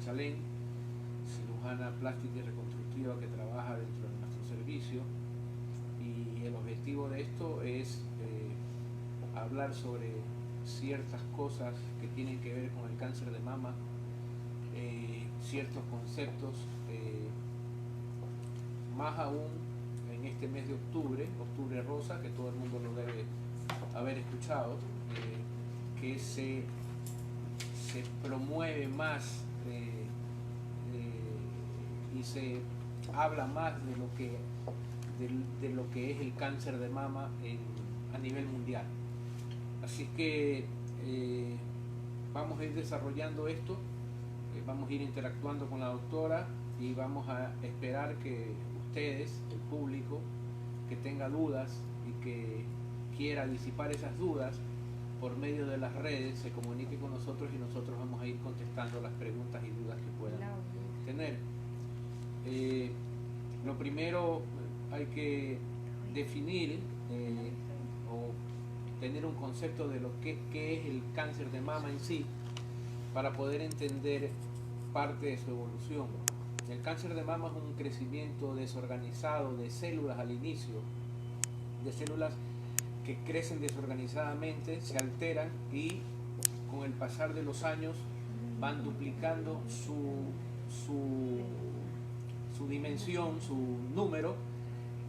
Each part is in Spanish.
Machalén, cirujana plástica y reconstructiva que trabaja dentro de nuestro servicio, y el objetivo de esto es hablar sobre ciertas cosas que tienen que ver con el cáncer de mama, ciertos conceptos, más aún en este mes de octubre, octubre rosa, que todo el mundo lo debe haber escuchado, que se promueve más y se habla más de lo que es el cáncer de mama a nivel mundial. Así que vamos a ir desarrollando esto, vamos a ir interactuando con la doctora y vamos a esperar que ustedes, el público, que tenga dudas y que quiera disipar esas dudas por medio de las redes, se comunique con nosotros y nosotros vamos a ir contestando las preguntas y dudas que puedan tener. Lo primero, hay que definir o tener un concepto de lo qué es el cáncer de mama en sí, para poder entender parte de su evolución. El cáncer de mama es un crecimiento desorganizado de células al inicio, de células que crecen desorganizadamente, se alteran y con el pasar de los años van duplicando su dimensión, su número,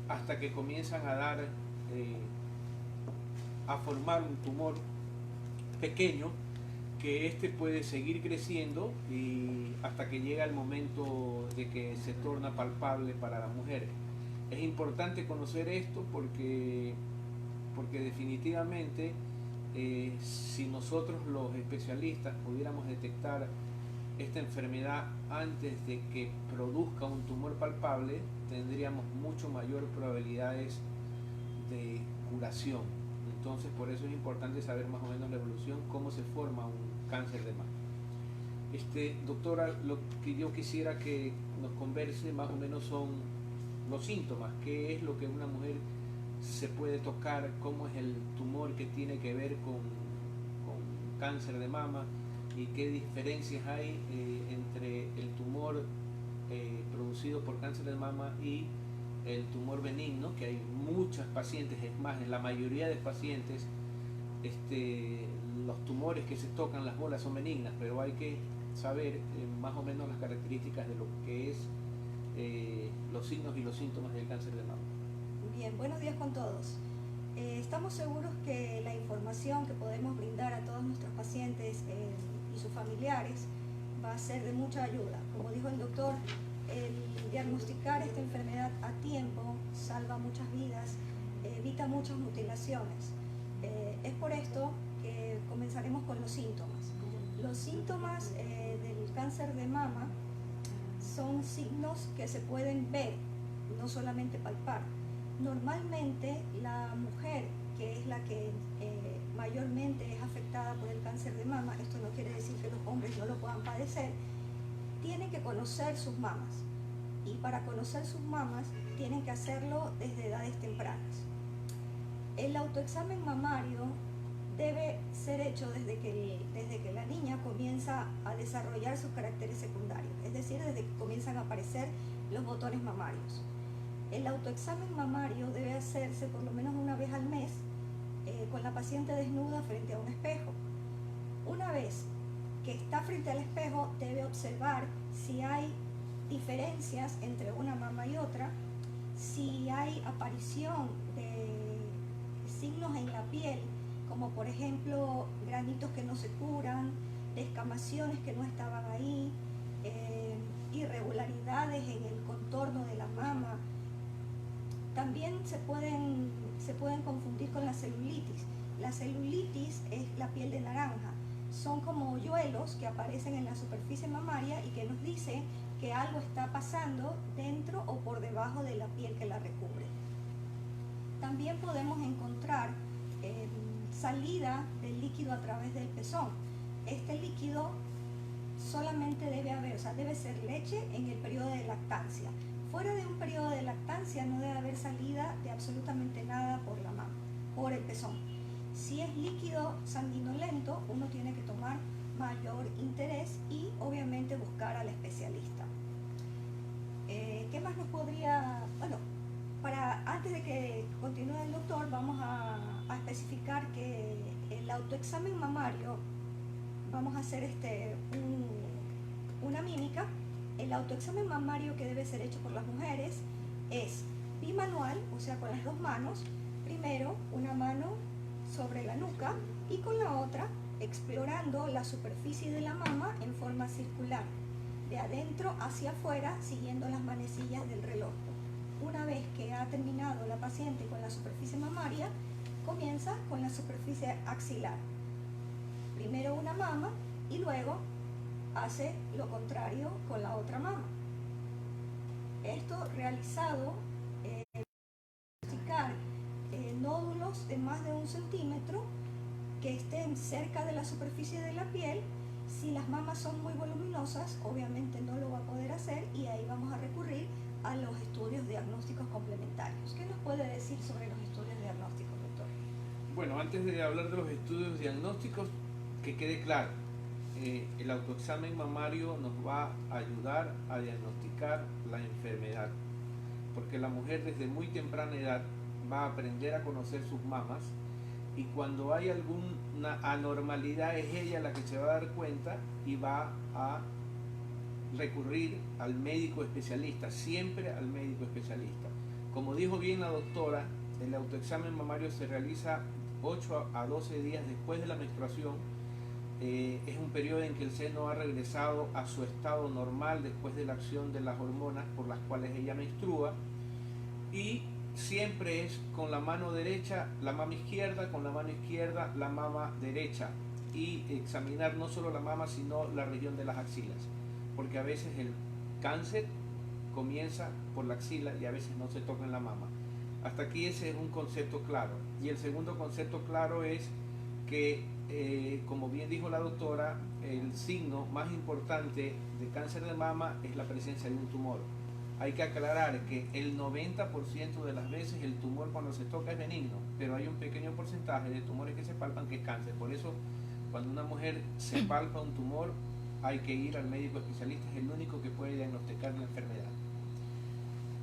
hasta que comienzan a dar, a formar un tumor pequeño, que este puede seguir creciendo y hasta que llega el momento de que se torna palpable para la mujer. Es importante conocer esto porque definitivamente si nosotros los especialistas pudiéramos detectar esta enfermedad antes de que produzca un tumor palpable, tendríamos mucho mayor probabilidades de curación. Entonces, por eso es importante saber más o menos la evolución, cómo se forma un cáncer de mama. Doctora, lo que yo quisiera que nos converse más o menos son los síntomas, qué es lo que una mujer se puede tocar, cómo es el tumor que tiene que ver con cáncer de mama y qué diferencias hay entre el tumor producido por cáncer de mama y el tumor benigno, que hay muchas pacientes, es más, en la mayoría de pacientes los tumores que se tocan, las bolas, son benignas, pero hay que saber más o menos las características de lo que es los signos y los síntomas del cáncer de mama. Bien, buenos días con todos. Estamos seguros que la información que podemos brindar a todos nuestros pacientes y sus familiares va a ser de mucha ayuda. Como dijo el doctor, el diagnosticar esta enfermedad a tiempo salva muchas vidas, evita muchas mutilaciones. Es por esto que comenzaremos con los síntomas. Los síntomas del cáncer de mama son signos que se pueden ver, no solamente palpar. Normalmente la mujer, que es la que mayormente es afectada por el cáncer de mama, esto no quiere decir que los hombres no lo puedan padecer, tiene que conocer sus mamas. Y para conocer sus mamas tienen que hacerlo desde edades tempranas. El autoexamen mamario debe ser hecho desde que la niña comienza a desarrollar sus caracteres secundarios, es decir, desde que comienzan a aparecer los botones mamarios. El autoexamen mamario debe hacerse por lo menos una vez al mes con la paciente desnuda frente a un espejo. Una vez que está frente al espejo, debe observar si hay diferencias entre una mama y otra, si hay aparición de signos en la piel, como por ejemplo granitos que no se curan, descamaciones que no estaban ahí, irregularidades en el contorno de la mama. También se pueden confundir con la celulitis. La celulitis es la piel de naranja. Son como hoyuelos que aparecen en la superficie mamaria y que nos dicen que algo está pasando dentro o por debajo de la piel que la recubre. También podemos encontrar salida del líquido a través del pezón. Este líquido solamente debe ser leche en el periodo de lactancia. Fuera de un periodo de lactancia no debe haber salida de absolutamente nada por la mama, por el pezón. Si es líquido sanguinolento, uno tiene que tomar mayor interés y obviamente buscar al especialista. ¿Qué más nos podría, bueno, antes de que continúe el doctor, vamos a especificar que el autoexamen mamario, vamos a hacer una mímica. El autoexamen mamario que debe ser hecho por las mujeres es bimanual, o sea, con las dos manos. Primero, una mano sobre la nuca y con la otra explorando la superficie de la mama en forma circular, de adentro hacia afuera, siguiendo las manecillas del reloj. Una vez que ha terminado la paciente con la superficie mamaria, comienza con la superficie axilar. Primero una mama y luego hace lo contrario con la otra mama. Esto realizado diagnosticar nódulos de más de 1 centímetro que estén cerca de la superficie de la piel. Si las mamas son muy voluminosas, obviamente no lo va a poder hacer y ahí vamos a recurrir a los estudios diagnósticos complementarios. ¿Qué nos puede decir sobre los estudios diagnósticos, doctor? Bueno, antes de hablar de los estudios diagnósticos, que quede claro, el autoexamen mamario nos va a ayudar a diagnosticar la enfermedad, porque la mujer desde muy temprana edad va a aprender a conocer sus mamas y cuando hay alguna anormalidad es ella la que se va a dar cuenta y va a recurrir al médico especialista, siempre al médico especialista. Como dijo bien la doctora, el autoexamen mamario se realiza 8 a 12 días después de la menstruación. Es un periodo en que el seno ha regresado a su estado normal después de la acción de las hormonas por las cuales ella menstrua, y siempre es con la mano derecha la mama izquierda, con la mano izquierda la mama derecha, y examinar no solo la mama sino la región de las axilas, porque a veces el cáncer comienza por la axila y a veces no se toca en la mama. Hasta aquí ese es un concepto claro. Y el segundo concepto claro es que, como bien dijo la doctora, el signo más importante de cáncer de mama es la presencia de un tumor. Hay que aclarar que el 90% de las veces el tumor cuando se toca es benigno, pero hay un pequeño porcentaje de tumores que se palpan que es cáncer. Por eso, cuando una mujer se palpa un tumor, hay que ir al médico especialista, es el único que puede diagnosticar la enfermedad.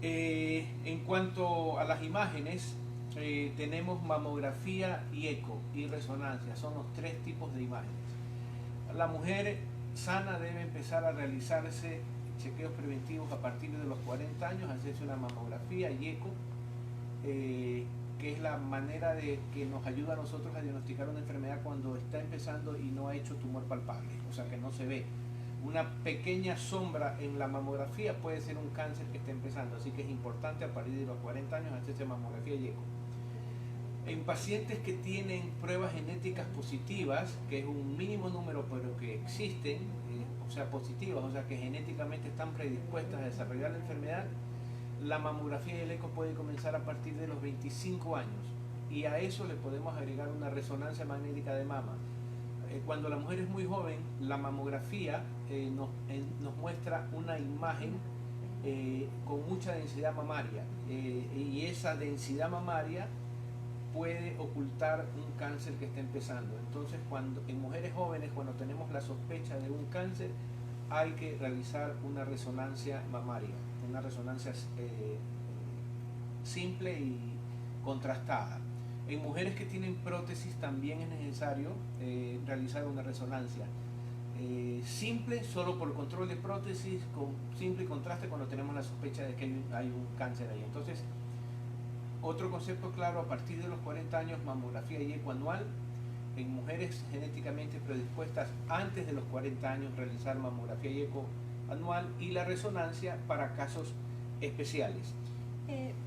En cuanto a las imágenes, tenemos mamografía y eco y resonancia, son los 3 tipos de imágenes. La mujer sana debe empezar a realizarse chequeos preventivos a partir de los 40 años, hacerse una mamografía y eco, que es la manera de que nos ayuda a nosotros a diagnosticar una enfermedad cuando está empezando y no ha hecho tumor palpable, o sea que no se ve. Una pequeña sombra en la mamografía puede ser un cáncer que está empezando, así que es importante a partir de los 40 años hacerse mamografía y eco. En pacientes que tienen pruebas genéticas positivas, que es un mínimo número pero que existen, o sea positivas, o sea que genéticamente están predispuestas a desarrollar la enfermedad, la mamografía y el eco puede comenzar a partir de los 25 años y a eso le podemos agregar una resonancia magnética de mama. Cuando la mujer es muy joven, la mamografía nos muestra una imagen con mucha densidad mamaria y esa densidad mamaria puede ocultar un cáncer que está empezando. Entonces, en mujeres jóvenes, cuando tenemos la sospecha de un cáncer, hay que realizar una resonancia mamaria, una resonancia simple y contrastada. En mujeres que tienen prótesis también es necesario realizar una resonancia simple, solo por control de prótesis, con simple contraste cuando tenemos la sospecha de que hay un cáncer ahí. Entonces, otro concepto claro, a partir de los 40 años, mamografía y eco anual. En mujeres genéticamente predispuestas antes de los 40 años, realizar mamografía y eco anual, y la resonancia para casos especiales.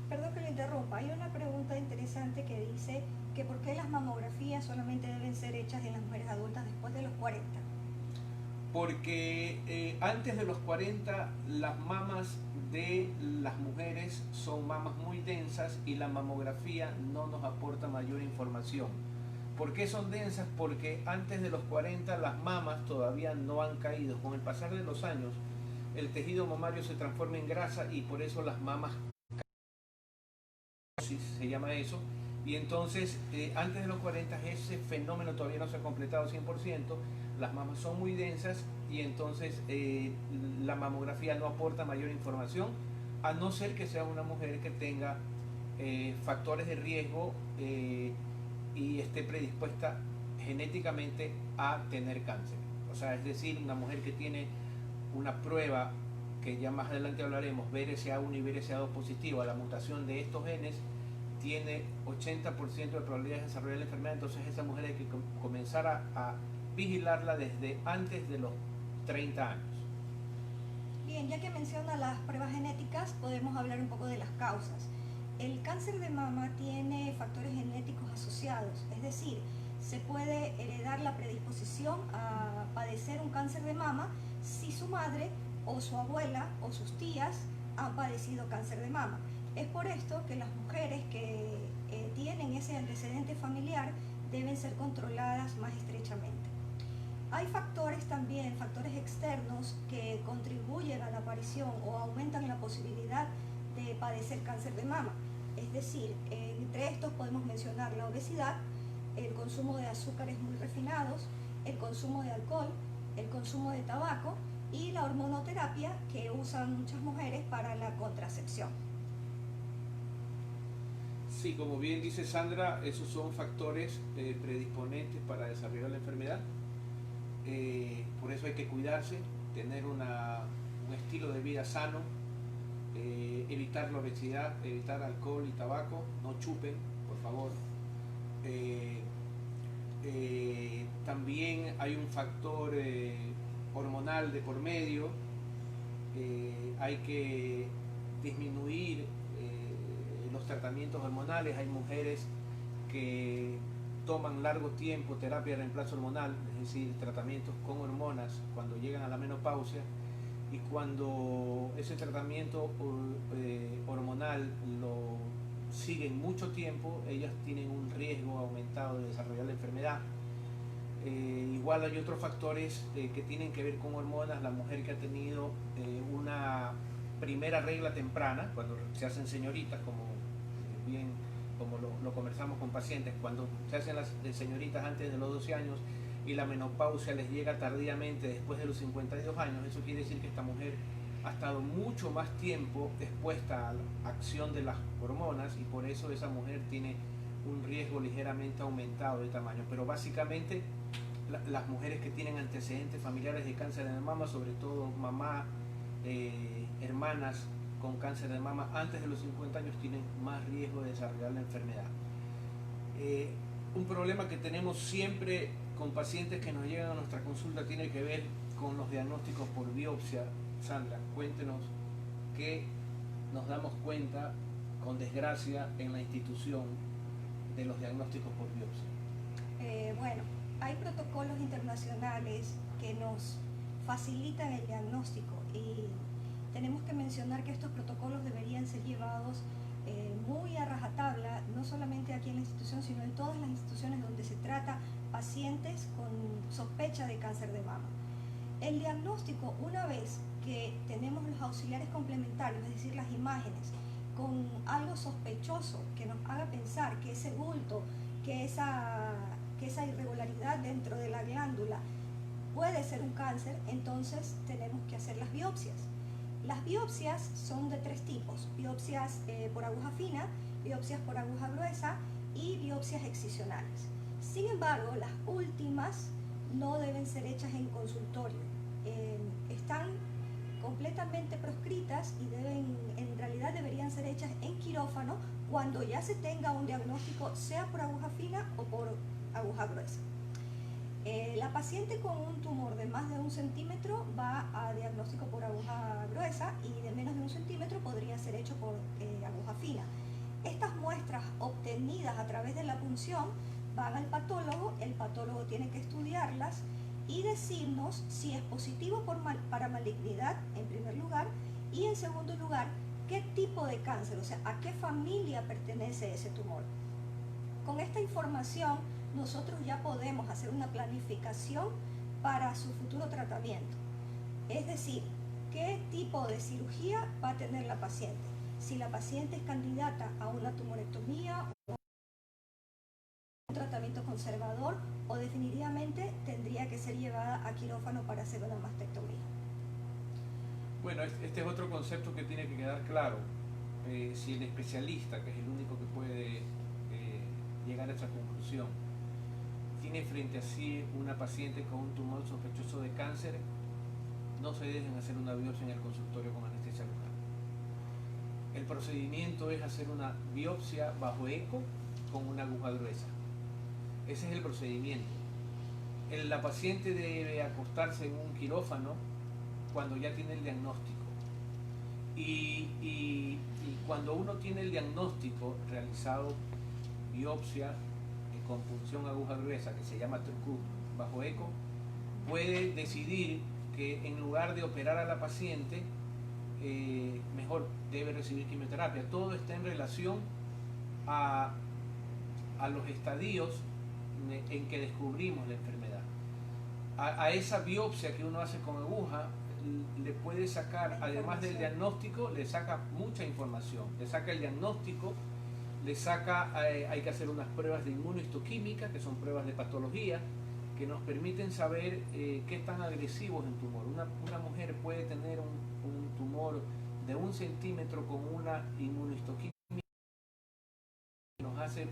Perdón que lo interrumpa, hay una pregunta interesante que dice que por qué las mamografías solamente deben ser hechas en las mujeres adultas después de los 40. Porque antes de los 40 las mamas de las mujeres son mamas muy densas y la mamografía no nos aporta mayor información. ¿Por qué son densas? Porque antes de los 40 las mamas todavía no han caído. Con el pasar de los años el tejido mamario se transforma en grasa y por eso las mamas, se llama eso, Y entonces, antes de los 40 ese fenómeno todavía no se ha completado 100%, las mamas son muy densas y entonces la mamografía no aporta mayor información, a no ser que sea una mujer que tenga factores de riesgo y esté predispuesta genéticamente a tener cáncer. O sea, es decir, una mujer que tiene una prueba, que ya más adelante hablaremos, BRCA1 y BRCA2 positivo a la mutación de estos genes, tiene 80% de probabilidades de desarrollar la enfermedad. Entonces esa mujer hay que comenzar a vigilarla desde antes de los 30 años. Bien, ya que menciona las pruebas genéticas, podemos hablar un poco de las causas. El cáncer de mama tiene factores genéticos asociados, es decir, se puede heredar la predisposición a padecer un cáncer de mama si su madre o su abuela o sus tías han padecido cáncer de mama. Es por esto que las mujeres que tienen ese antecedente familiar deben ser controladas más estrechamente. Hay factores también, factores externos que contribuyen a la aparición o aumentan la posibilidad de padecer cáncer de mama. Es decir, entre estos podemos mencionar la obesidad, el consumo de azúcares muy refinados, el consumo de alcohol, el consumo de tabaco y la hormonoterapia que usan muchas mujeres para la contracepción. Sí, como bien dice Sandra, esos son factores predisponentes para desarrollar la enfermedad. Por eso hay que cuidarse, tener un estilo de vida sano, evitar la obesidad, evitar alcohol y tabaco, no chupen, por favor. También hay un factor hormonal de por medio, hay que disminuir los tratamientos hormonales. Hay mujeres que toman largo tiempo terapia de reemplazo hormonal, es decir, tratamientos con hormonas cuando llegan a la menopausia, y cuando ese tratamiento hormonal lo siguen mucho tiempo, ellas tienen un riesgo aumentado de desarrollar la enfermedad. Igual hay otros factores que tienen que ver con hormonas. La mujer que ha tenido una primera regla temprana, cuando se hacen señoritas, como lo conversamos con pacientes, cuando se hacen las señoritas antes de los 12 años y la menopausia les llega tardíamente después de los 52 años, eso quiere decir que esta mujer ha estado mucho más tiempo expuesta a la acción de las hormonas y por eso esa mujer tiene un riesgo ligeramente aumentado de tamaño. Pero básicamente las mujeres que tienen antecedentes familiares de cáncer de mama, sobre todo mamá, hermanas con cáncer de mama antes de los 50 años, tienen más riesgo de desarrollar la enfermedad. Un problema que tenemos siempre con pacientes que nos llegan a nuestra consulta tiene que ver con los diagnósticos por biopsia. Sandra, cuéntenos qué nos damos cuenta, con desgracia, en la institución de los diagnósticos por biopsia. Bueno, hay protocolos internacionales que nos facilitan el diagnóstico y tenemos que mencionar que estos protocolos deberían ser llevados muy a rajatabla, no solamente aquí en la institución, sino en todas las instituciones donde se trata pacientes con sospecha de cáncer de mama. El diagnóstico, una vez que tenemos los auxiliares complementarios, es decir, las imágenes, con algo sospechoso que nos haga pensar que ese bulto, que esa irregularidad dentro de la glándula puede ser un cáncer, entonces tenemos que hacer las biopsias. Las biopsias son de tres tipos: biopsias por aguja fina, biopsias por aguja gruesa y biopsias excisionales. Sin embargo, las últimas no deben ser hechas en consultorio. Están completamente proscritas y en realidad deberían ser hechas en quirófano cuando ya se tenga un diagnóstico, sea por aguja fina o por aguja gruesa. La paciente con un tumor de más de 1 centímetro va a diagnóstico por aguja gruesa y de menos de 1 centímetro podría ser hecho por aguja fina. Estas muestras obtenidas a través de la punción van al patólogo, el patólogo tiene que estudiarlas y decirnos si es positivo para malignidad en primer lugar y en segundo lugar qué tipo de cáncer, o sea, a qué familia pertenece ese tumor. Con esta información nosotros ya podemos hacer una planificación para su futuro tratamiento. Es decir, qué tipo de cirugía va a tener la paciente. Si la paciente es candidata a una tumorectomía tratamiento conservador o definitivamente tendría que ser llevada a quirófano para hacer una mastectomía. Bueno, este es otro concepto que tiene que quedar claro. Si el especialista, que es el único que puede llegar a esa conclusión, tiene frente a sí una paciente con un tumor sospechoso de cáncer, no se dejen hacer una biopsia en el consultorio con anestesia local. El procedimiento es hacer una biopsia bajo eco con una aguja gruesa. Ese es el procedimiento. La paciente debe acostarse en un quirófano cuando ya tiene el diagnóstico. Y cuando uno tiene el diagnóstico realizado, biopsia con punción aguja gruesa, que se llama TRUCUP, bajo eco, puede decidir que en lugar de operar a la paciente, mejor debe recibir quimioterapia. Todo está en relación a los estadios en que descubrimos la enfermedad. A esa biopsia que uno hace con aguja, le puede sacar, además del diagnóstico, le saca mucha información. Le saca el diagnóstico, le saca, hay que hacer unas pruebas de inmunohistoquímica, que son pruebas de patología, que nos permiten saber qué tan agresivo es el tumor. Una mujer puede tener un tumor de 1 centímetro con una inmunohistoquímica que nos hace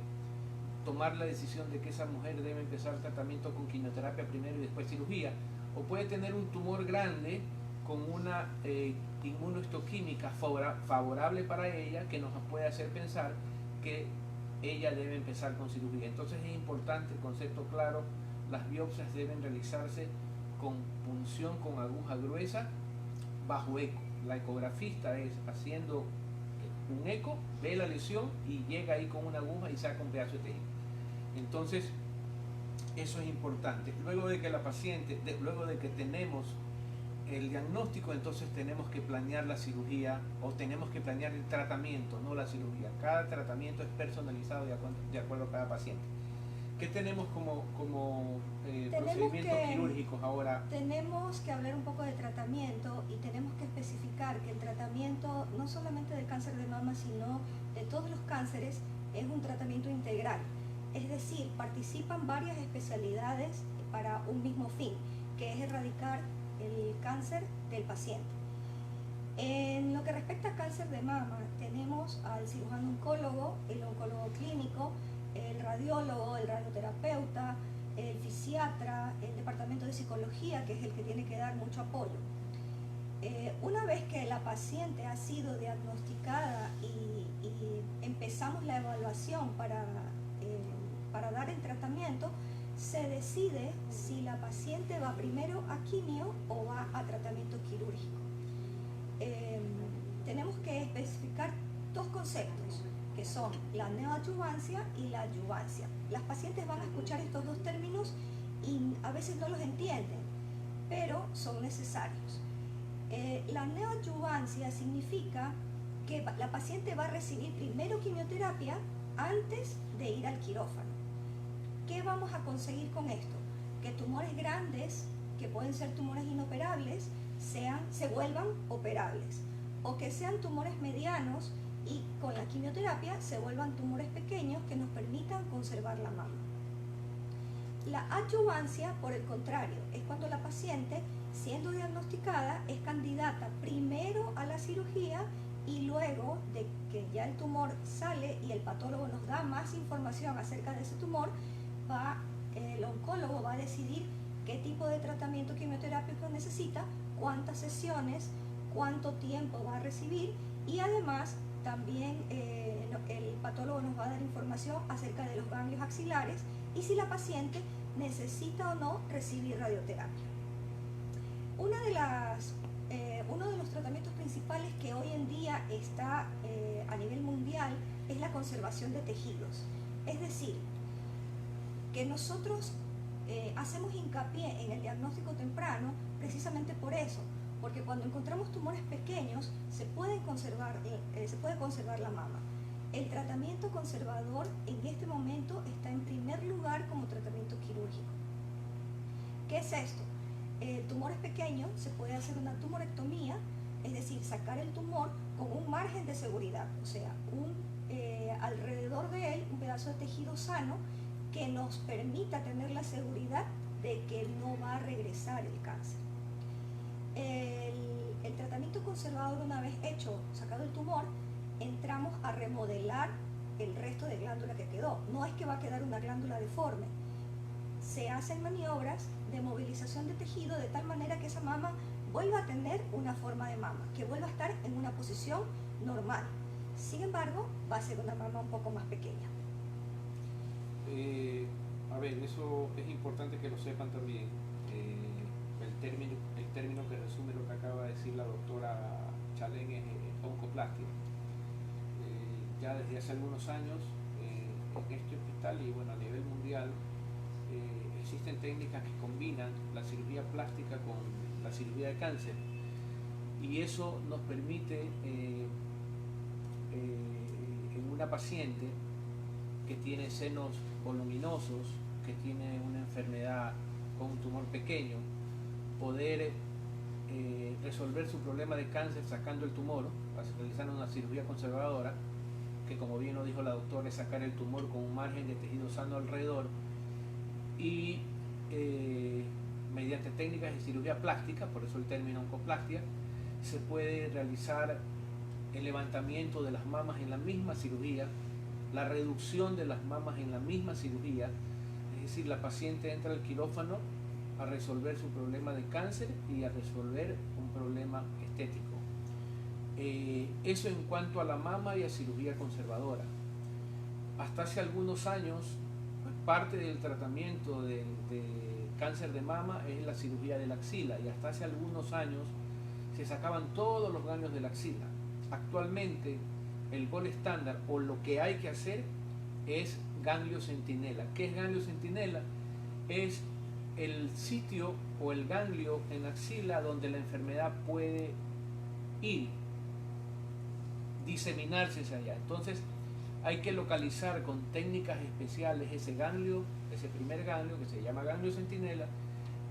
tomar la decisión de que esa mujer debe empezar tratamiento con quimioterapia primero y después cirugía, o puede tener un tumor grande con una inmunohistoquímica favorable para ella, que nos puede hacer pensar que ella debe empezar con cirugía. Entonces es importante el concepto claro: las biopsias deben realizarse con punción con aguja gruesa bajo eco. La ecografista es haciendo un eco, ve la lesión y llega ahí con una aguja y saca un pedazo de tejido. Entonces eso es importante. Luego de que la paciente, luego de que tenemos el diagnóstico, entonces tenemos que planear la cirugía, o tenemos que planear el tratamiento, no la cirugía. Cada tratamiento es personalizado de acuerdo a cada paciente. ¿Qué tenemos como procedimientos quirúrgicos ahora? Tenemos que hablar un poco de tratamiento y tenemos que especificar que el tratamiento no solamente del cáncer de mama, sino de todos los cánceres, es un tratamiento integral. Es decir, participan varias especialidades para un mismo fin, que es erradicar el cáncer del paciente. En lo que respecta a cáncer de mama, tenemos al cirujano oncólogo, el oncólogo clínico, el radiólogo, el radioterapeuta, el fisiatra, el departamento de psicología, que es el que tiene que dar mucho apoyo. Una vez que la paciente ha sido diagnosticada y empezamos la evaluación para dar el tratamiento, se decide si la paciente va primero a quimio o va a tratamiento quirúrgico. Tenemos que especificar dos conceptos, que son la neoadyuvancia y la adyuvancia. Las pacientes van a escuchar estos dos términos y a veces no los entienden, pero son necesarios. La neoadyuvancia significa que la paciente va a recibir primero quimioterapia antes de ir al quirófano. ¿Qué vamos a conseguir con esto? Que tumores grandes, que pueden ser tumores inoperables, se vuelvan operables, o que sean tumores medianos y con la quimioterapia se vuelvan tumores pequeños que nos permitan conservar la mama. La adyuvancia, por el contrario, es cuando la paciente, siendo diagnosticada, es candidata primero a la cirugía y luego de que ya el tumor sale y el patólogo nos da más información acerca de ese tumor, el oncólogo va a decidir qué tipo de tratamiento quimioterápico necesita, cuántas sesiones, cuánto tiempo va a recibir, y además también el patólogo nos va a dar información acerca de los ganglios axilares y si la paciente necesita o no recibir radioterapia. Uno de los tratamientos principales que hoy en día está a nivel mundial es la conservación de tejidos. Es decir, que nosotros hacemos hincapié en el diagnóstico temprano precisamente por eso, porque cuando encontramos tumores pequeños se puede conservar la mama. El tratamiento conservador en este momento está en primer lugar como tratamiento quirúrgico. ¿Qué es esto? Tumores pequeños, se puede hacer una tumorectomía, es decir, sacar el tumor con un margen de seguridad, o sea, alrededor de él un pedazo de tejido sano, que nos permita tener la seguridad de que no va a regresar el cáncer. El tratamiento conservador, una vez hecho, sacado el tumor, entramos a remodelar el resto de glándula que quedó. No es que va a quedar una glándula deforme. Se hacen maniobras de movilización de tejido de tal manera que esa mama vuelva a tener una forma de mama, que vuelva a estar en una posición normal. Sin embargo, va a ser una mama un poco más pequeña. A ver, eso es importante que lo sepan también. El término que resume lo que acaba de decir la doctora Chalén es oncoplastia. Ya desde hace algunos años en este hospital y bueno, a nivel mundial existen técnicas que combinan la cirugía plástica con la cirugía de cáncer, y eso nos permite en una paciente que tiene senos voluminosos, que tiene una enfermedad con un tumor pequeño, poder resolver su problema de cáncer sacando el tumor, realizando una cirugía conservadora, que como bien lo dijo la doctora, es sacar el tumor con un margen de tejido sano alrededor, y mediante técnicas de cirugía plástica, por eso el término oncoplastia, se puede realizar el levantamiento de las mamas en la misma cirugía, la reducción de las mamas en la misma cirugía, es decir, la paciente entra al quirófano a resolver su problema de cáncer y a resolver un problema estético. Eso en cuanto a la mama y a cirugía conservadora. Hasta hace algunos años, parte del tratamiento de cáncer de mama es la cirugía de la axila, y hasta hace algunos años se sacaban todos los ganglios de la axila. Actualmente el gol estándar, o lo que hay que hacer, es ganglio centinela. ¿Qué es ganglio centinela? Es el sitio o el ganglio en la axila donde la enfermedad puede ir, diseminarse hacia allá. Entonces hay que localizar con técnicas especiales ese ganglio, ese primer ganglio que se llama ganglio centinela,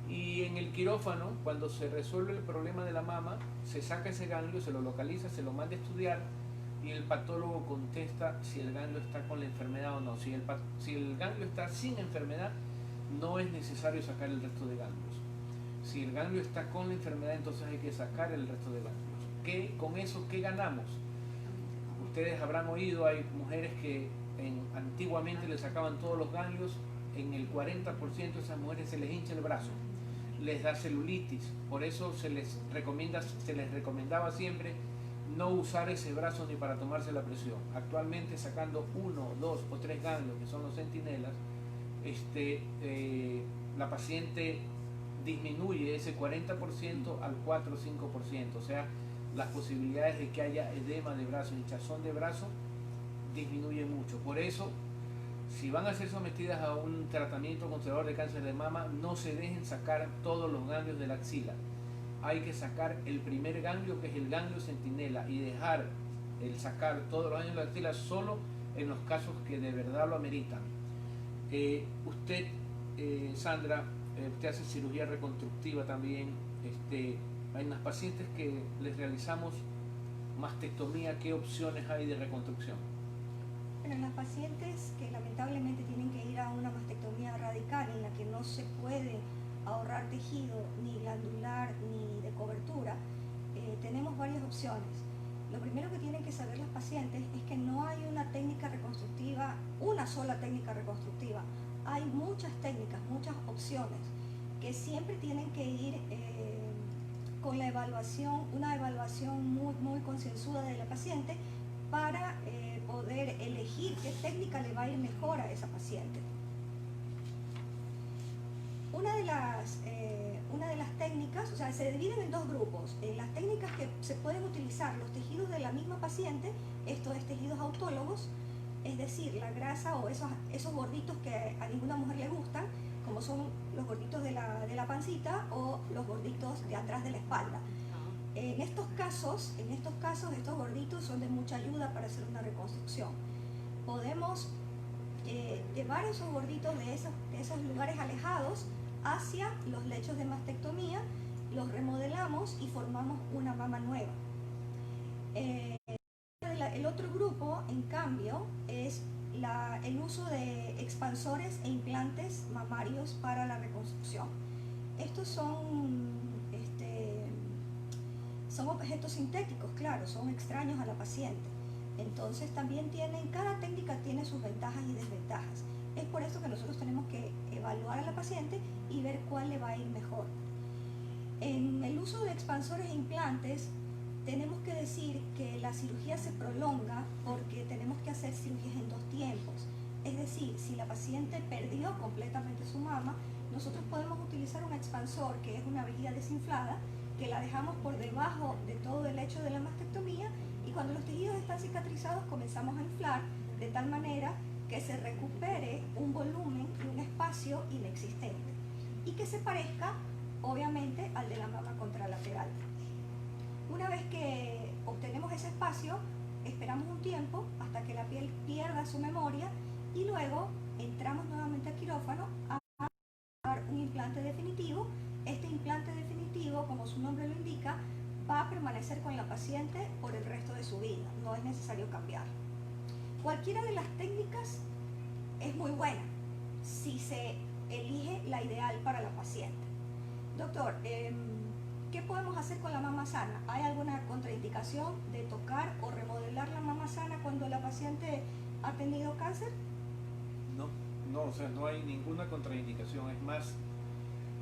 y en el quirófano, cuando se resuelve el problema de la mama, se saca ese ganglio, se lo localiza, se lo manda a estudiar, y el patólogo contesta si el ganglio está con la enfermedad o no. Si el ganglio está sin enfermedad, no es necesario sacar el resto de ganglios. Si el ganglio está con la enfermedad, entonces hay que sacar el resto de ganglios. ¿Con eso qué ganamos? Ustedes habrán oído, hay mujeres que antiguamente le sacaban todos los ganglios, en el 40% de esas mujeres se les hincha el brazo, les da celulitis, por eso se les recomendaba siempre no usar ese brazo ni para tomarse la presión. Actualmente, sacando 1, 2 o 3 ganglios, que son los centinelas, la paciente disminuye ese 40% al 4 o 5%, o sea, las posibilidades de que haya edema de brazo, hinchazón de brazo, disminuye mucho. Por eso, si van a ser sometidas a un tratamiento conservador de cáncer de mama, no se dejen sacar todos los ganglios de la axila. Hay que sacar el primer ganglio, que es el ganglio centinela, y dejar el sacar todos los ganglios de la axila solo en los casos que de verdad lo ameritan. Usted, Sandra, usted hace cirugía reconstructiva también. En las pacientes que les realizamos mastectomía, ¿qué opciones hay de reconstrucción? Bueno, en las pacientes que lamentablemente tienen que ir a una mastectomía radical, en la que no se puede ahorrar tejido ni glandular ni de cobertura, tenemos varias opciones. Lo primero que tienen que saber las pacientes es que no hay una técnica reconstructiva, una sola técnica reconstructiva. Hay muchas técnicas, muchas opciones, que siempre tienen que ir con la evaluación, una evaluación muy concienzuda de la paciente, para poder elegir qué técnica le va a ir mejor a esa paciente. Una de las técnicas, o sea, se dividen en dos grupos. Las técnicas que se pueden utilizar los tejidos de la misma paciente, esto es tejidos autólogos, es decir, la grasa o esos gorditos que a ninguna mujer le gustan, como son los gorditos de la pancita o los gorditos de atrás de la espalda. En estos casos, estos gorditos son de mucha ayuda para hacer una reconstrucción. Podemos llevar esos gorditos de esos lugares alejados hacia los lechos de mastectomía, los remodelamos y formamos una mama nueva. De el otro grupo, en cambio, es el uso de expansores e implantes mamarios para la reconstrucción. Estos son objetos sintéticos, claro, son extraños a la paciente. Entonces también cada técnica tiene sus ventajas y desventajas. Es por eso que nosotros tenemos que evaluar a la paciente y ver cuál le va a ir mejor. En el uso de expansores e implantes, tenemos que decir que la cirugía se prolonga porque tenemos que hacer cirugías en 2 tiempos. Es decir, si la paciente perdió completamente su mama, nosotros podemos utilizar un expansor, que es una vejiga desinflada, que la dejamos por debajo de todo el lecho de la mastectomía, y cuando los tejidos están cicatrizados comenzamos a inflar de tal manera que se recupere un volumen y un espacio inexistente y que se parezca obviamente al de la mama contralateral. Una vez que obtenemos ese espacio, esperamos un tiempo hasta que la piel pierda su memoria y luego entramos nuevamente al quirófano a dar un implante definitivo. Este implante definitivo, como su nombre lo indica, va a permanecer con la paciente por el resto de su vida, no es necesario cambiar. Cualquiera de las técnicas es muy buena si se elige la ideal para la paciente. Doctor, ¿qué podemos hacer con la mama sana? ¿Hay alguna contraindicación de tocar o remodelar la mama sana cuando la paciente ha tenido cáncer? No, o sea, no hay ninguna contraindicación. Es más,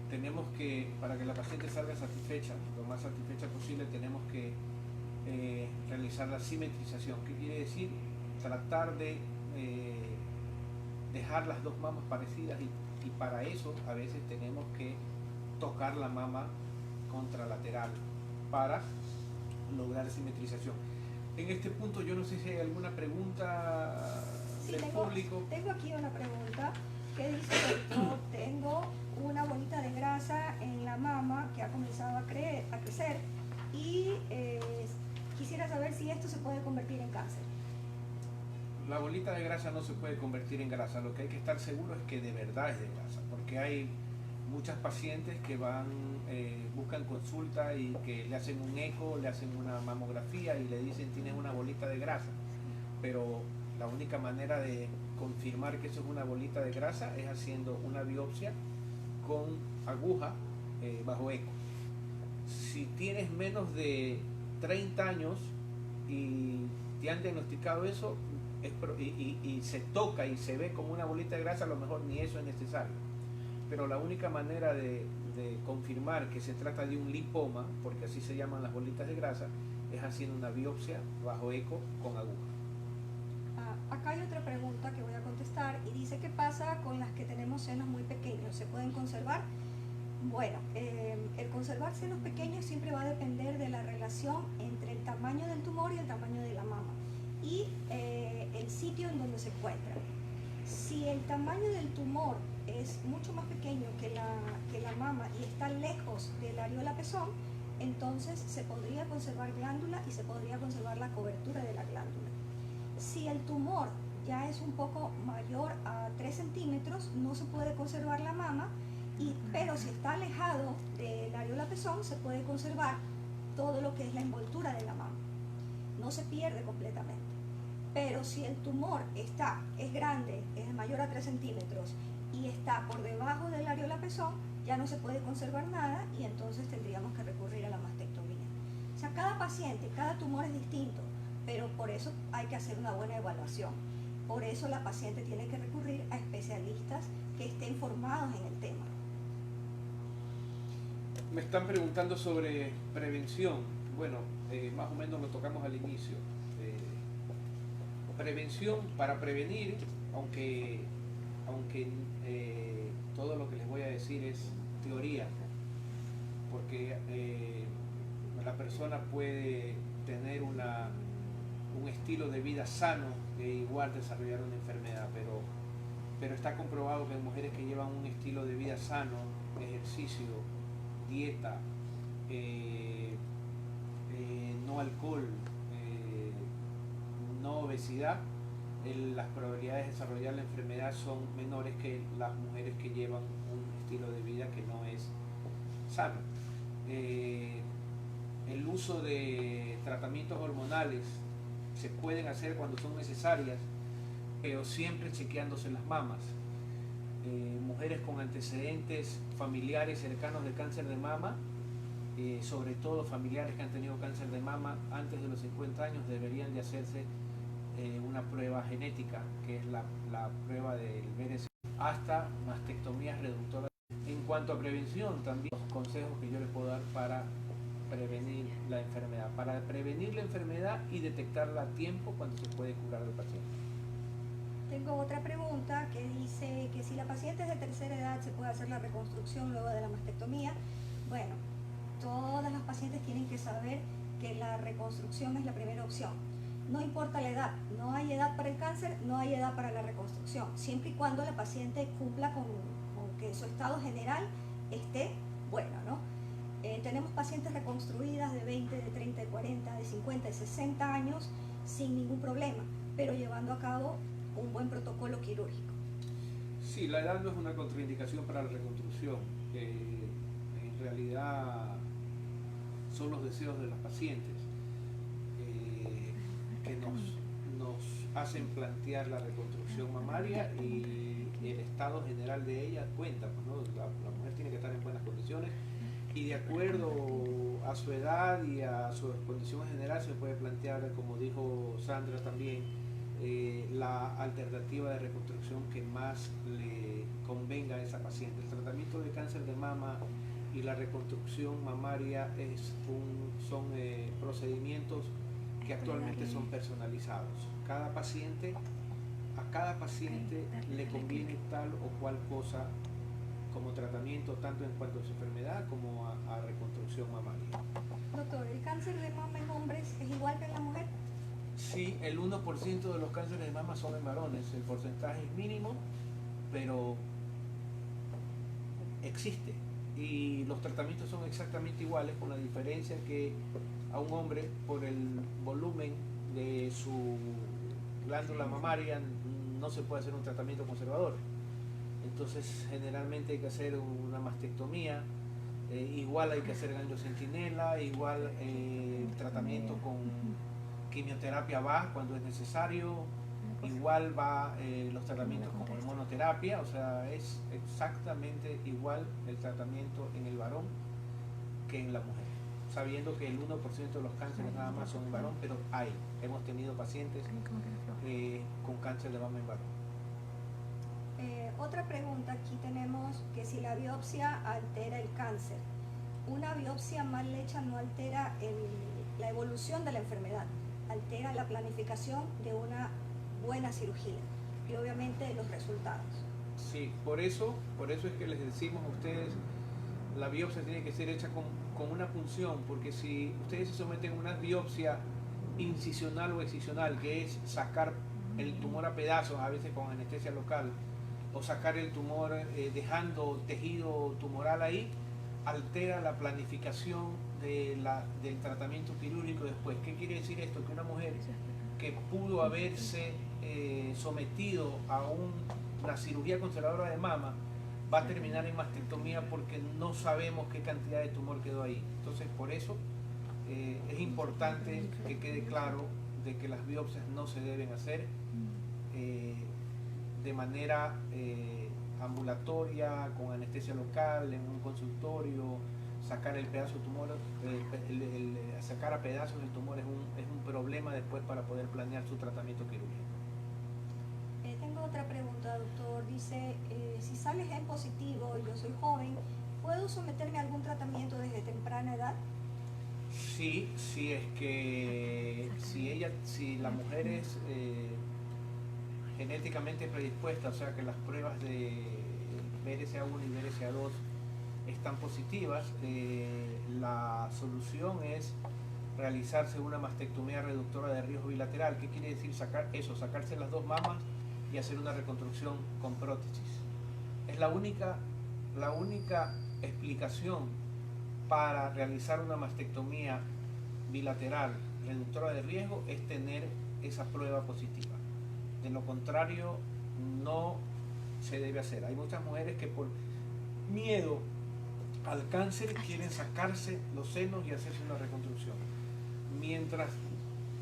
tenemos que, para que la paciente salga satisfecha, lo más satisfecha posible, tenemos que realizar la simetrización. ¿Qué quiere decir? Tratar de dejar las 2 mamas parecidas, y para eso a veces tenemos que tocar la mama contralateral para lograr simetrización. En este punto yo no sé si hay alguna pregunta del público. Tengo aquí una pregunta que dice: doctor, tengo una bolita de grasa en la mama que ha comenzado a crecer y quisiera saber si esto se puede convertir en cáncer. La bolita de grasa no se puede convertir en grasa. Lo que hay que estar seguro es que de verdad es de grasa, porque hay muchas pacientes que buscan consulta y que le hacen un eco, le hacen una mamografía y le dicen tienes una bolita de grasa, pero la única manera de confirmar que eso es una bolita de grasa es haciendo una biopsia con aguja bajo eco. Si tienes menos de 30 años y te han diagnosticado eso y se toca y se ve como una bolita de grasa, a lo mejor ni eso es necesario. Pero la única manera de confirmar que se trata de un lipoma, porque así se llaman las bolitas de grasa, es haciendo una biopsia bajo eco con aguja. Acá hay otra pregunta que voy a contestar y dice: ¿qué pasa con las que tenemos senos muy pequeños? ¿Se pueden conservar? Bueno, el conservar senos pequeños siempre va a depender de la relación entre el tamaño del tumor y el tamaño de la mama y el sitio en donde se encuentra. Si el tamaño del tumor es mucho más pequeño que la mama y está lejos del areola pezón, entonces se podría conservar glándula y se podría conservar la cobertura de la glándula. Si el tumor ya es un poco mayor a 3 centímetros, no se puede conservar la mama, pero si está alejado del areola pezón, se puede conservar todo lo que es la envoltura de la mama. No se pierde completamente. Pero si el tumor es grande, es mayor a 3 centímetros y está por debajo del areola pezón, ya no se puede conservar nada y entonces tendríamos que recurrir a la mastectomía. O sea, cada paciente, cada tumor es distinto, pero por eso hay que hacer una buena evaluación. Por eso la paciente tiene que recurrir a especialistas que estén formados en el tema. Me están preguntando sobre prevención. Bueno, más o menos lo tocamos al inicio. Prevención, para prevenir, aunque todo lo que les voy a decir es teoría, porque la persona puede tener un estilo de vida sano e igual desarrollar una enfermedad, pero está comprobado que en mujeres que llevan un estilo de vida sano, ejercicio, dieta, no alcohol, no obesidad, las probabilidades de desarrollar la enfermedad son menores que las mujeres que llevan un estilo de vida que no es sano. El uso de tratamientos hormonales se pueden hacer cuando son necesarias, pero siempre chequeándose las mamas. Mujeres con antecedentes familiares cercanos de cáncer de mama, sobre todo familiares que han tenido cáncer de mama antes de los 50 años, deberían de hacerse una prueba genética, que es la prueba del BRCA, hasta mastectomías reductoras. En cuanto a prevención, también los consejos que yo les puedo dar para prevenir la enfermedad y detectarla a tiempo cuando se puede curar al paciente. Tengo otra pregunta que dice que si la paciente es de tercera edad se puede hacer la reconstrucción luego de la mastectomía. Bueno, todas las pacientes tienen que saber que la reconstrucción es la primera opción. No importa la edad, no hay edad para el cáncer, no hay edad para la reconstrucción, siempre y cuando la paciente cumpla con que su estado general esté bueno, ¿no? Tenemos pacientes reconstruidas de 20, de 30, de 40, de 50, de 60 años sin ningún problema, pero llevando a cabo un buen protocolo quirúrgico. Sí, la edad no es una contraindicación para la reconstrucción. En realidad son los deseos de las pacientes que nos hacen plantear la reconstrucción mamaria, y el estado general de ella cuenta, pues, ¿no? La mujer tiene que estar en buenas condiciones, y de acuerdo a su edad y a su condición general se puede plantear, como dijo Sandra también, la alternativa de reconstrucción que más le convenga a esa paciente. El tratamiento de cáncer de mama y la reconstrucción mamaria son procedimientos que actualmente son personalizados. A cada paciente le conviene tal o cual cosa como tratamiento, tanto en cuanto a su enfermedad como a reconstrucción mamaria. Doctor, ¿el cáncer de mama en hombres es igual que en la mujer? Sí, el 1% de los cánceres de mama son en varones. El porcentaje es mínimo, pero existe. Y los tratamientos son exactamente iguales, con la diferencia que a un hombre, por el volumen de su glándula mamaria, no se puede hacer un tratamiento conservador. Entonces, generalmente hay que hacer una mastectomía, igual hay que hacer angiocentinela, igual tratamiento con quimioterapia va cuando es necesario, igual va los tratamientos como hormonoterapia, o sea, es exactamente igual el tratamiento en el varón que en la mujer, sabiendo que el 1% de los cánceres nada más son en varón, pero hemos tenido pacientes con cáncer de mama en varón. Otra pregunta aquí tenemos, que si la biopsia altera el cáncer. Una biopsia mal hecha no altera la evolución de la enfermedad, altera la planificación de una buena cirugía y obviamente los resultados. Sí, por eso es que les decimos a ustedes, la biopsia tiene que ser hecha con una punción, porque si ustedes se someten a una biopsia incisional o excisional, que es sacar el tumor a pedazos, a veces con anestesia local, o sacar el tumor dejando tejido tumoral ahí, altera la planificación del tratamiento quirúrgico después. ¿Qué quiere decir esto? Que una mujer que pudo haberse sometido a una cirugía conservadora de mama va a terminar en mastectomía porque no sabemos qué cantidad de tumor quedó ahí. Entonces, por eso es importante que quede claro de que las biopsias no se deben hacer de manera ambulatoria, con anestesia local, en un consultorio. Sacar el pedazo de tumor, sacar a pedazos el tumor es un problema después para poder planear su tratamiento quirúrgico. Tengo otra pregunta, doctor. Dice, si sale gen positivo y yo soy joven, ¿puedo someterme a algún tratamiento desde temprana edad? Sí, si es que si la mujer es genéticamente predispuesta, o sea que las pruebas de BRCA1 y BRCA2 están positivas, la solución es realizarse una mastectomía reductora de riesgo bilateral. ¿Qué quiere decir sacarse las dos mamas y hacer una reconstrucción con prótesis? Es la única explicación para realizar una mastectomía bilateral reductora de riesgo, es tener esa prueba positiva. De lo contrario, no se debe hacer. Hay muchas mujeres que por miedo al cáncer quieren sacarse los senos y hacerse una reconstrucción. Mientras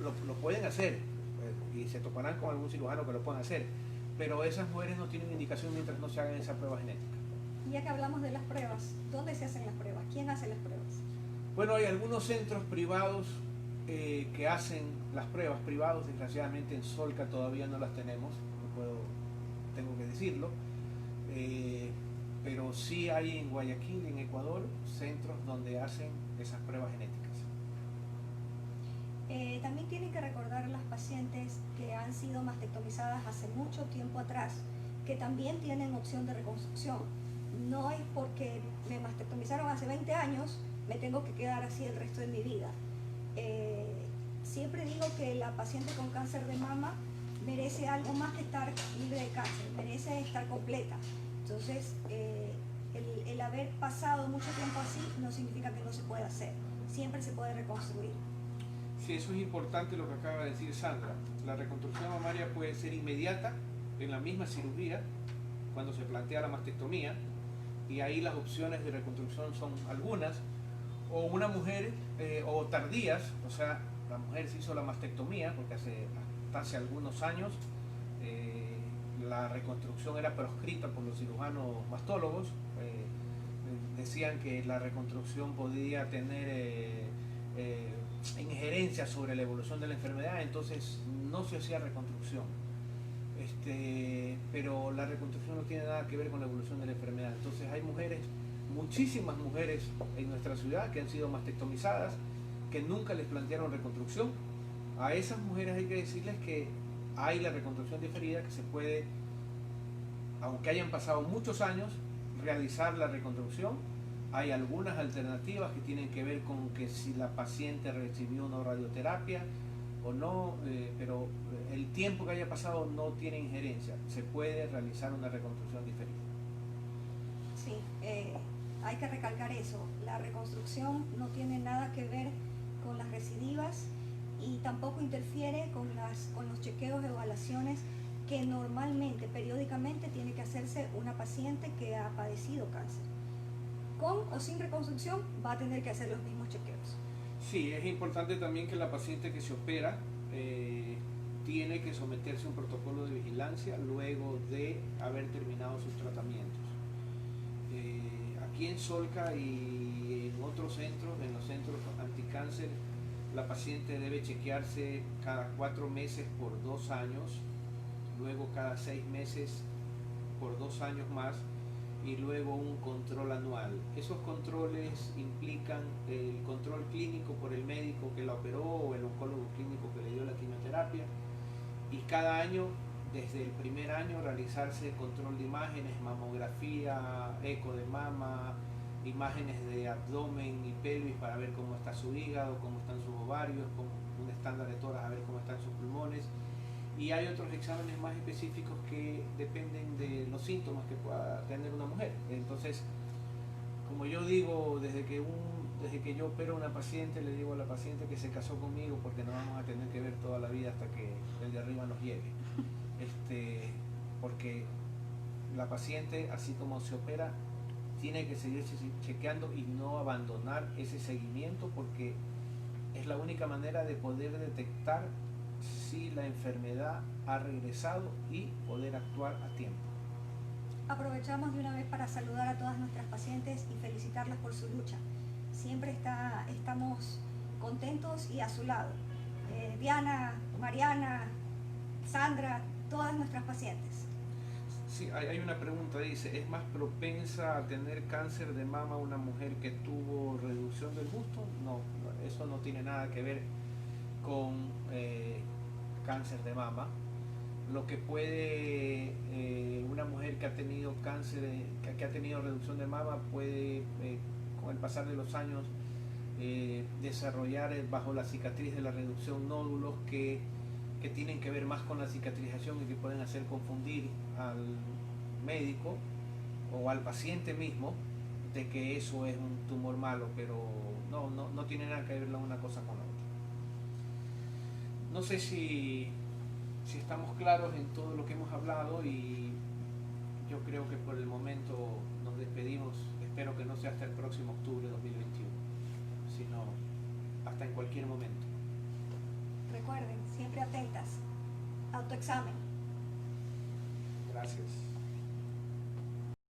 lo pueden hacer, y se toparán con algún cirujano que lo puedan hacer, pero esas mujeres no tienen indicación mientras no se hagan esa prueba genética. Y ya que hablamos de las pruebas, ¿dónde se hacen las pruebas? ¿Quién hace las pruebas? Bueno, hay algunos centros privados que hacen las pruebas privados. Desgraciadamente en Solca todavía no las tenemos, tengo que decirlo, pero sí hay en Guayaquil, en Ecuador, centros donde hacen esas pruebas genéticas. También tienen que recordar las pacientes que han sido mastectomizadas hace mucho tiempo atrás, que también tienen opción de reconstrucción. No es porque me mastectomizaron hace 20 años, me tengo que quedar así el resto de mi vida. Siempre digo que la paciente con cáncer de mama merece algo más que estar libre de cáncer, merece estar completa. Entonces, el haber pasado mucho tiempo así no significa que no se pueda hacer, siempre se puede reconstruir. Sí, eso es importante lo que acaba de decir Sandra. La reconstrucción mamaria puede ser inmediata en la misma cirugía, cuando se plantea la mastectomía, y ahí las opciones de reconstrucción son algunas, o una mujer, o tardías, o sea, la mujer se hizo la mastectomía, porque hasta hace algunos años la reconstrucción era proscrita por los cirujanos mastólogos. Decían que la reconstrucción podía tener injerencia sobre la evolución de la enfermedad, entonces no se hacía reconstrucción. Pero la reconstrucción no tiene nada que ver con la evolución de la enfermedad. Entonces hay mujeres, muchísimas mujeres en nuestra ciudad que han sido mastectomizadas, que nunca les plantearon reconstrucción. A esas mujeres hay que decirles que hay la reconstrucción diferida, que se puede, aunque hayan pasado muchos años, realizar la reconstrucción. Hay algunas alternativas que tienen que ver con que si la paciente recibió una radioterapia o no, pero el tiempo que haya pasado no tiene injerencia, se puede realizar una reconstrucción diferida. Sí, hay que recalcar eso, la reconstrucción no tiene nada que ver con las recidivas y tampoco interfiere con los chequeos de evaluaciones que normalmente, periódicamente, tiene que hacerse una paciente que ha padecido cáncer. Con o sin reconstrucción va a tener que hacer los mismos chequeos. Sí, es importante también que la paciente que se opera tiene que someterse a un protocolo de vigilancia luego de haber terminado sus tratamientos. Aquí en Solca y en otros centros, en los centros anticáncer, la paciente debe chequearse cada 4 meses por 2 años, luego cada 6 meses por 2 años más, y luego un control anual. Esos controles implican el control clínico por el médico que la operó o el oncólogo clínico que le dio la quimioterapia, y cada año, desde el primer año, realizarse control de imágenes, mamografía, eco de mama, imágenes de abdomen y pelvis para ver cómo está su hígado, cómo están sus ovarios, con un estándar de toras a ver cómo están sus pulmones. Y hay otros exámenes más específicos que dependen de los síntomas que pueda tener una mujer. Entonces, como yo digo, desde que yo opero a una paciente, le digo a la paciente que se casó conmigo porque nos vamos a tener que ver toda la vida hasta que el de arriba nos lleve. Porque la paciente, así como se opera, tiene que seguir chequeando y no abandonar ese seguimiento, porque es la única manera de poder detectar si la enfermedad ha regresado y poder actuar a tiempo. Aprovechamos de una vez para saludar a todas nuestras pacientes y felicitarlas por su lucha. Siempre estamos contentos y a su lado. Diana, Mariana, Sandra, todas nuestras pacientes. Sí, hay una pregunta, dice, ¿es más propensa a tener cáncer de mama una mujer que tuvo reducción del busto? No, eso no tiene nada que ver con cáncer de mama. Lo que puede una mujer que ha tenido cáncer, que ha tenido reducción de mama, puede con el pasar de los años desarrollar bajo la cicatriz de la reducción nódulos que tienen que ver más con la cicatrización y que pueden hacer confundir al médico o al paciente mismo de que eso es un tumor malo, pero no tiene nada que ver una cosa con la otra. No sé si estamos claros en todo lo que hemos hablado, y yo creo que por el momento nos despedimos. Espero que no sea hasta el próximo octubre de 2021, sino hasta en cualquier momento. Recuerden, siempre atentas. autoexamen. Gracias.